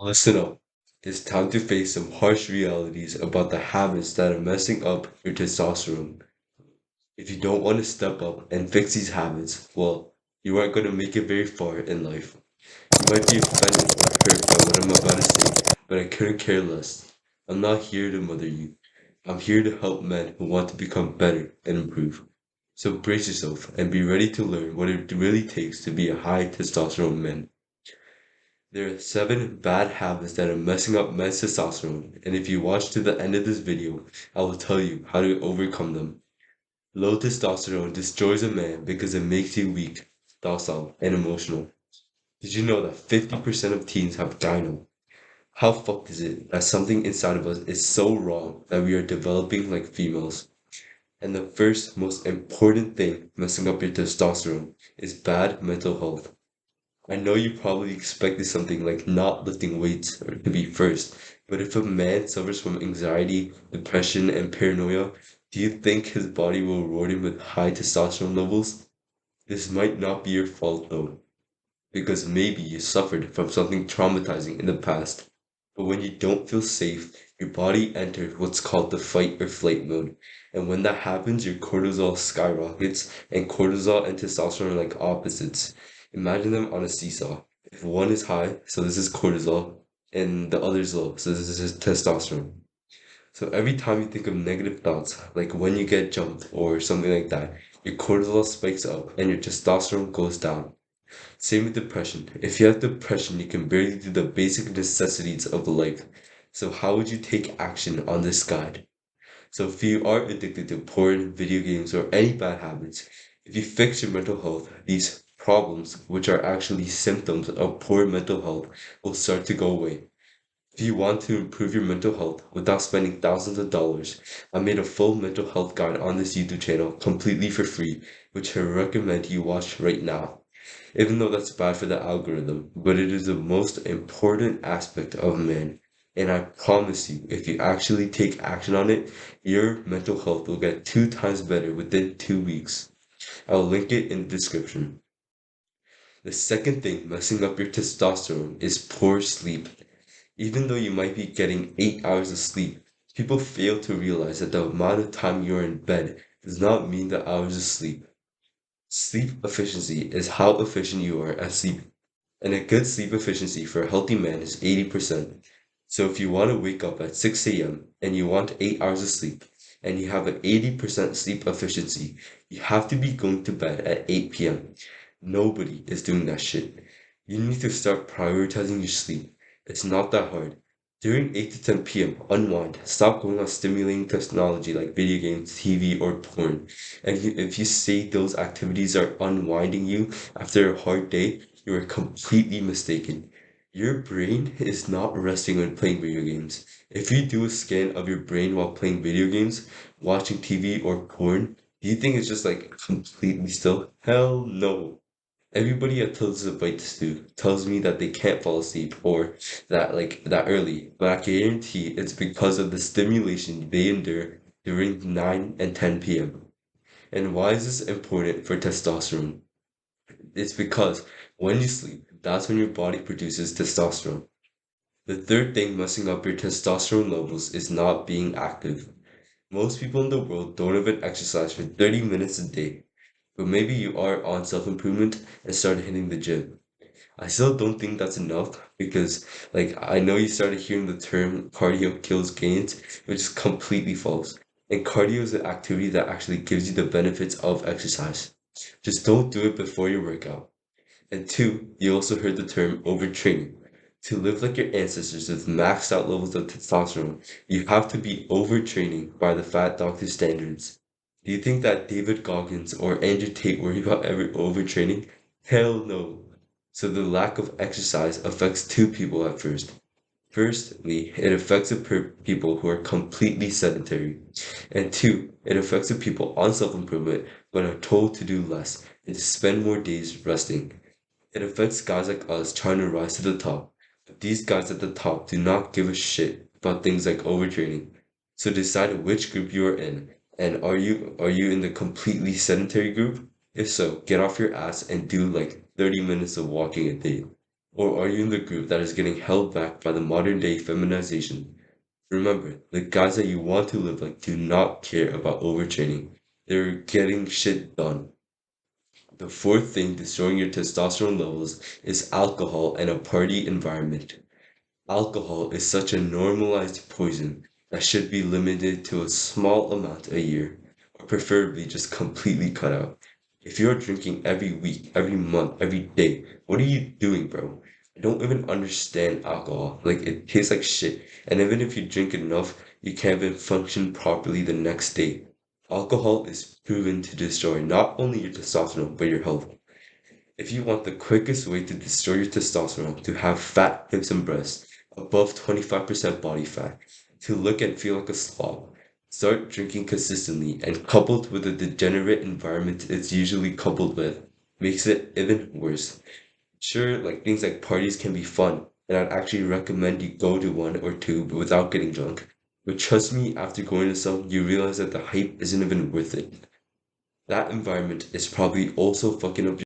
Listen up. It's time to face some harsh realities about the habits that are messing up your testosterone. If you don't want to step up and fix these habits, well, you aren't going to make it very far in life. You might be offended or hurt by what I'm about to say, but I couldn't care less. I'm not here to mother you. I'm here to help men who want to become better and improve. So brace yourself and be ready to learn what it really takes to be a high testosterone man. There are 7 bad habits that are messing up men's testosterone, and if you watch to the end of this video, I will tell you how to overcome them. Low testosterone destroys a man because it makes you weak, docile, and emotional. Did you know that 50% of teens have gyno? How fucked is it that something inside of us is so wrong that we are developing like females? And the first most important thing messing up your testosterone is bad mental health. I know you probably expected something like not lifting weights or to be first, but if a man suffers from anxiety, depression, and paranoia, do you think his body will reward him with high testosterone levels? This might not be your fault though, because maybe you suffered from something traumatizing in the past. But when you don't feel safe, your body enters what's called the fight or flight mode. And when that happens, your cortisol skyrockets, and cortisol and testosterone are like opposites. Imagine them on a seesaw. If one is high, so this is cortisol, and the other is low, so this is testosterone. So every time you think of negative thoughts, like when you get jumped or something like that, your cortisol spikes up and your testosterone goes down. Same with depression. If you have depression, you can barely do the basic necessities of life. So how would you take action on this guide? So if you are addicted to porn, video games, or any bad habits, if you fix your mental health, these problems, which are actually symptoms of poor mental health, will start to go away. If you want to improve your mental health without spending thousands of dollars, I made a full mental health guide on this YouTube channel completely for free, which I recommend you watch right now. Even though that's bad for the algorithm, but it is the most important aspect of man. And I promise you, if you actually take action on it, your mental health will get 2 times better within 2 weeks. I'll link it in the description. The second thing messing up your testosterone is poor sleep. Even though you might be getting 8 hours of sleep, people fail to realize that the amount of time you're in bed does not mean the hours of sleep. Sleep efficiency is how efficient you are at sleeping. And a good sleep efficiency for a healthy man is 80%. So if you want to wake up at 6 a.m. and you want 8 hours of sleep, and you have an 80% sleep efficiency, you have to be going to bed at 8 p.m. Nobody is doing that shit. You need to start prioritizing your sleep. It's not that hard. During 8 to 10 p.m., unwind. Stop going on stimulating technology like video games, TV, or porn. And if you say those activities are unwinding you after a hard day, you are completely mistaken. Your brain is not resting when playing video games. If you do a scan of your brain while playing video games, watching TV, or porn, do you think it's just like completely still? Hell no. Everybody I tell this advice to tells me that they can't fall asleep or that early, but I guarantee it's because of the stimulation they endure during 9 and 10 p.m. And why is this important for testosterone? It's because when you sleep, that's when your body produces testosterone. The third thing messing up your testosterone levels is not being active. Most people in the world don't even exercise for 30 minutes a day, but maybe you are on self-improvement and started hitting the gym. I still don't think that's enough because, like, I know you started hearing the term cardio kills gains, which is completely false. And cardio is an activity that actually gives you the benefits of exercise. Just don't do it before your workout. And two, you also heard the term overtraining. To live like your ancestors with maxed out levels of testosterone, you have to be overtraining by the fat doctor standards. Do you think that David Goggins or Andrew Tate worry about ever overtraining? Hell no. So the lack of exercise affects two people at first. Firstly, it affects the people who are completely sedentary. And two, it affects the people on self-improvement but are told to do less and to spend more days resting. It affects guys like us trying to rise to the top, but these guys at the top do not give a shit about things like overtraining. So decide which group you are in, and are you in the completely sedentary group? If so, get off your ass and do like 30 minutes of walking a day. Or are you in the group that is getting held back by the modern day feminization? Remember, the guys that you want to live like do not care about overtraining. They're getting shit done. The fourth thing destroying your testosterone levels is alcohol and a party environment. Alcohol is such a normalized poison that should be limited to a small amount a year, or preferably just completely cut out. If you're drinking every week, every month, every day, what are you doing, bro? I don't even understand alcohol. Like, it tastes like shit. And even if you drink enough, you can't even function properly the next day. Alcohol is proven to destroy not only your testosterone, but your health. If you want the quickest way to destroy your testosterone, to have fat hips and breasts, above 25% body fat, to look and feel like a slob, start drinking consistently and coupled with the degenerate environment it's usually coupled with, makes it even worse. Sure, like things like parties can be fun, and I'd actually recommend you go to one or two but without getting drunk. But trust me, after going to some, you realize that the hype isn't even worth it. That environment is probably also fucking up